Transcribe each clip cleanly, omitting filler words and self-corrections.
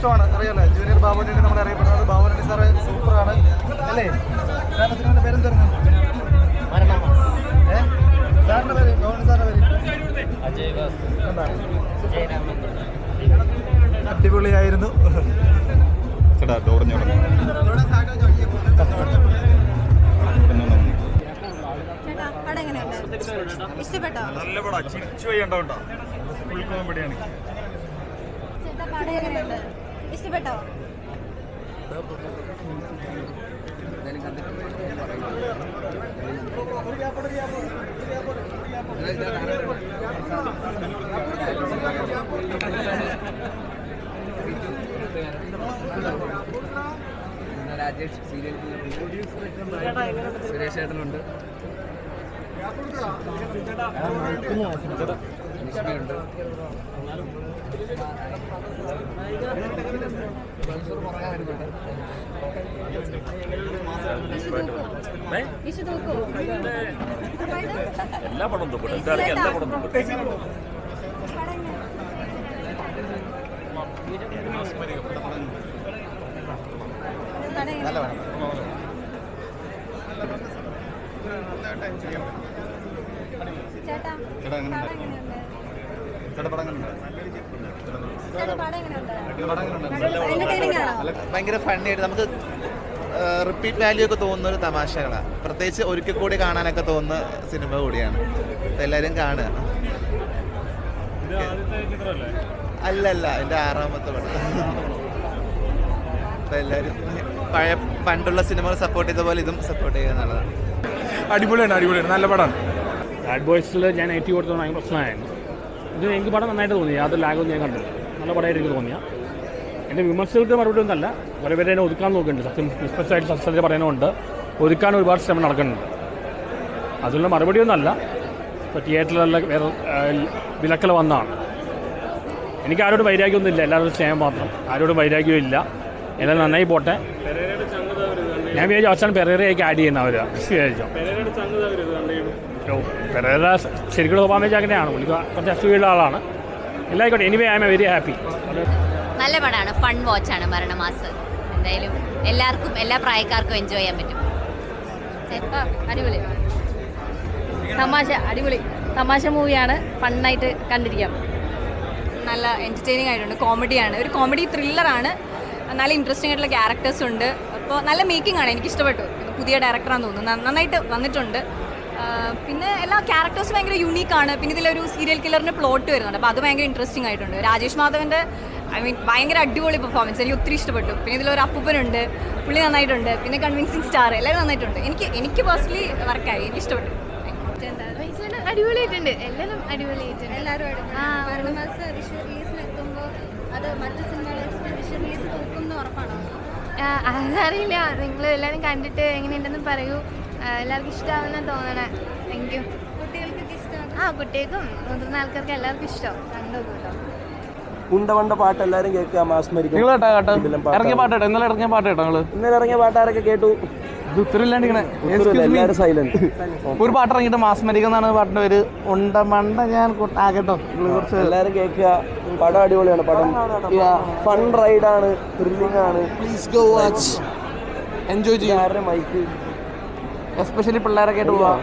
ഇഷ്ടമാണ്, അറിയാലോ. ജൂനിയർ ബാബുവിനെ നമ്മൾ അറിയപ്പെടുന്നത് ബാബുവിനെ സാറ് സൂപ്പറാണ് അല്ലേ? സാറിൻ്റെ സിനിമയുടെ പേരെന്തായിരുന്നു? സാറിൻ്റെ പേര്, ബാബുവിനെ സാറിൻ്റെ പേര് അടിപൊളിയായിരുന്നു. ചേട്ടാ ഡോറിഞ്ഞോളൂ. നല്ല പടാ, ചിരിച്ചു വയ്യണ്ടോട്ടോ. ഫുൾ കോമഡിയാണ്. ഇഷ്ടപ്പെട്ടോ? രാജേഷ് സീരിയൽ സുരേഷ് ഏട്ടനുണ്ട്, നിഷ്മയുണ്ട്. എല്ലാ പടം തൊപ്പിടും, എല്ലാ പടം തൊപ്പിടും. നല്ല വേണം. ഭയങ്കര ഫണ്ണിയായിട്ട് നമുക്ക് റിപ്പീറ്റ് വാല്യൂ ഒക്കെ തോന്നുന്ന ഒരു തമാശകളാണ്. പ്രത്യേകിച്ച് ഒരിക്കൽ കൂടി കാണാനൊക്കെ തോന്നുന്ന സിനിമ കൂടിയാണ്. അപ്പം എല്ലാവരും കാണുക. അല്ലല്ല, എൻ്റെ 6ാമത്തെ പടം. അപ്പം എല്ലാവരും പഴയ പണ്ടുള്ള സിനിമകൾ സപ്പോർട്ട് ചെയ്ത പോലെ ഇതും സപ്പോർട്ട് ചെയ്യുക എന്നുള്ളതാണ്. അടിപൊളിയാണ്, നല്ല പടമാണ്. ബാഡ് ബോയ്സിൽ ഞാൻ 80 കൊടുത്തത് ഭയങ്കര പ്രശ്നമായിരുന്നു. ഇത് എനിക്ക് പടം നന്നായിട്ട് തോന്നി, യാതൊരു ലാഗൊന്നും ഞാൻ കണ്ടില്ല. നല്ല പടമായിട്ട് എനിക്ക് തോന്നിയ. എൻ്റെ വിമർശകർക്ക് മറുപടി ഒന്നല്ല, കുറേ പേര് എന്നെ ഒതുക്കാൻ നോക്കുന്നുണ്ട്. സത്യം നിഷ്പക്ഷമായിട്ട് സത്യത്തിൽ പറയുന്നുണ്ട്, ഒതുക്കാൻ ഒരുപാട് ശ്രമം നടക്കുന്നുണ്ട്. അതിനുള്ള മറുപടിയൊന്നുമല്ല. ഇപ്പോൾ തിയേറ്ററിലെല്ലാം വേറെ വിലക്കൽ വന്നതാണ്. എനിക്ക് ആരോടും വൈരാഗ്യമൊന്നുമില്ല, എല്ലാവരും സ്നേഹം മാത്രം. ആരോടും വൈരാഗ്യമില്ല. എല്ലാം നന്നായി പോട്ടെ. ഞാൻ വിചാരിച്ചു അവസാനം പെരേരയൊക്കെ ആഡ് ചെയ്യുന്ന അവർ വിചാരിച്ചോ. പെരേര ശരിക്കും ഒബാമ അങ്ങനെയാണ്. പുള്ളിക്ക് കുറച്ച് അസുഖമുള്ള ആളാണ്. എല്ലായിക്കോട്ടെ. Anyway I am very happy. നല്ല പടമാണ്, ഫൺ വാച്ചാണ് മരണമാസ്. എന്തായാലും എല്ലാവർക്കും, എല്ലാ പ്രായക്കാർക്കും എൻജോയ് ചെയ്യാൻ പറ്റും. അടിപൊളി തമാശ, അടിപൊളി തമാശ മൂവിയാണ്. ഫണ്ണായിട്ട് കണ്ടിരിക്കാം. നല്ല എൻ്റർടൈനിങ് ആയിട്ടുണ്ട്. കോമഡിയാണ്, ഒരു കോമഡി ത്രില്ലറാണ്. നല്ല ഇൻട്രസ്റ്റിംഗ് ആയിട്ടുള്ള ക്യാരക്ടേഴ്സ് ഉണ്ട്. അപ്പോൾ നല്ല മേക്കിംഗ് ആണ്, എനിക്കിഷ്ടപ്പെട്ടു. പുതിയ ഡയറക്ടറാണെന്ന് തോന്നുന്നു, നന്നായിട്ട് വന്നിട്ടുണ്ട്. പിന്നെ എല്ലാ ക്യാരക്ടേഴ്സും ഭയങ്കര യൂണീക്കാണ്. പിന്നെ ഇതിലൊരു സീരിയൽ കില്ലറിൻ്റെ പ്ലോട്ട് വരുന്നുണ്ട്, അപ്പോൾ അത് ഭയങ്കര ഇൻട്രസ്റ്റിംഗ് ആയിട്ടുണ്ട്. രാജേഷ് മാധവൻ്റെ ഭയങ്കര അടിപൊളി പെർഫോമൻസ്, എനിക്ക് ഒത്തിരി ഇഷ്ടപ്പെട്ടു. പിന്നെ ഇതിലൊരു അപ്പൂപ്പനുണ്ട്, പുള്ളി നന്നായിട്ടുണ്ട്. പിന്നെ കൺവിൻസിങ് സ്റ്റാർ, എല്ലാവരും നന്നായിട്ടുണ്ട്. എനിക്ക് പേഴ്സണലി വർക്കായി, എനിക്ക് ഇഷ്ടപ്പെട്ടു. അടിപൊളിയായിട്ടുണ്ട്, എല്ലാവരും അടിപൊളിയായിട്ടുണ്ട്. എല്ലാവരും മരണമാസ് വിഷ്വൽ റിലീസിലെത്തുമ്പോൾ അത് മറ്റു സിനിമകളെ വിഷ്വൽ റിലീസ് നോക്കുമെന്ന് ഉറപ്പാണോ? അതറിയില്ല, നിങ്ങൾ എല്ലാവരും കണ്ടിട്ട് എങ്ങനെയുണ്ടെന്ന് പറയൂ. എല്ലാവർക്കും ഇഷ്ടമാവുന്ന തോന്നണേ. Thank you. കുട്ടികൾക്കൊക്കെ ഇഷ്ടമാണ്? കുട്ടികൾക്കും മുതിർന്ന ആൾക്കാർക്ക് എല്ലാവർക്കും ഇഷ്ടം. കണ്ടോട്ടോ. ഉണ്ടവണ്ട പാട്ട് എല്ലാവരും കേൾക്കുക. മാസ്മരിക്കും. ഇറങ്ങിയ പാട്ട് കേട്ടോ, ഇന്നലെ ഇറങ്ങിയ പാട്ട് കേട്ടോ. ഇന്നലെ ഇറങ്ങിയ പാട്ടാരൊക്കെ കേട്ടു? എല്ലാവരും സൈലന്റ്. ഒരു പാട്ട് ഇറങ്ങിയിട്ട് മാസ്മരിക എന്നാണ് പാട്ടിന്റെ പേര്. ഉണ്ടമണ്ട ഞാൻ ആകട്ടോ. എല്ലാവരും കേൾക്കുക. പടം അടിപൊളിയാണ്. പടം ഫൺ റൈഡാണ്, ത്രില്ലിംഗ് ആണ്. പ്ലീസ് ഗോ വാച്ച്, എൻജോയ് ചെയ്യാൻ. മൈക്ക് എസ്പെഷ്യലി പിള്ളേരൊക്കെ ആയിട്ട് പോവാം.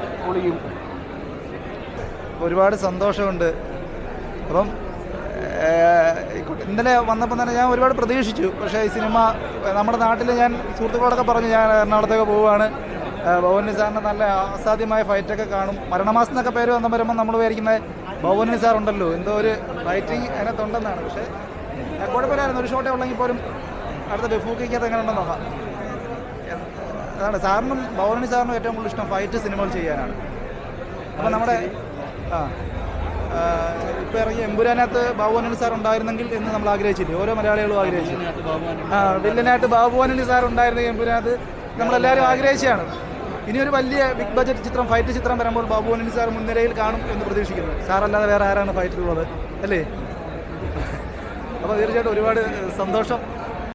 ഒരുപാട് സന്തോഷമുണ്ട്. അപ്പം ഇന്നലെ വന്നപ്പോൾ തന്നെ ഞാൻ ഒരുപാട് പ്രതീക്ഷിച്ചു. പക്ഷേ ഈ സിനിമ നമ്മുടെ നാട്ടിൽ ഞാൻ സുഹൃത്തുക്കളോടൊക്കെ പറഞ്ഞു ഞാൻ എറണാകുളത്തേക്ക് പോവുകയാണ്, ഭവനി സാറിൻ്റെ നല്ല അസാധ്യമായ ഫൈറ്റൊക്കെ കാണും. മരണമാസം എന്നൊക്കെ പേര് വന്ന് വരുമ്പോൾ നമ്മൾ വിചാരിക്കുന്നത് ഭവനി സാറുണ്ടല്ലോ, എന്തോ ഒരു ഫൈറ്റിങ് അതിനകത്തുണ്ടെന്നാണ്. പക്ഷേ കുഴപ്പമില്ലായിരുന്നു, ഒരു ഷോട്ടേ ഉള്ളെങ്കിൽ പോലും അടുത്ത ബെഫൂക്കിക്കകത്ത് എങ്ങനെ ഉണ്ടെന്ന് നോക്കാം. അതാണ് സാറിനും ഭവനി സാറിനും ഏറ്റവും കൂടുതൽ ഇഷ്ടം ഫൈറ്റ് സിനിമകൾ ചെയ്യാനാണ്. അപ്പോൾ നമ്മുടെ ഇപ്പോൾ ഇറങ്ങിയ എമ്പുരാനകത്ത് ബാബുവാനലി സാർ ഉണ്ടായിരുന്നെങ്കിൽ എന്ന് നമ്മൾ ആഗ്രഹിച്ചില്ലേ, ഓരോ മലയാളികളും ആഗ്രഹിച്ചു. വില്ലനായിട്ട് ബാബുവാനലി സാർ ഉണ്ടായിരുന്നെങ്കിൽ എമ്പുരാനകത്ത് നമ്മളെല്ലാവരും ആഗ്രഹിച്ചാണ്. ഇനിയൊരു വലിയ ബിഗ് ബഡ്ജറ്റ് ചിത്രം, ഫൈറ്റ് ചിത്രം വരുമ്പോൾ ബാബുവാനലി സാർ മുൻനിരയിൽ കാണും എന്ന് പ്രതീക്ഷിക്കുന്നു. സാറല്ലാതെ വേറെ ആരാണ് ഫൈറ്റിലുള്ളത് അല്ലേ? അപ്പോൾ തീർച്ചയായിട്ടും ഒരുപാട് സന്തോഷം.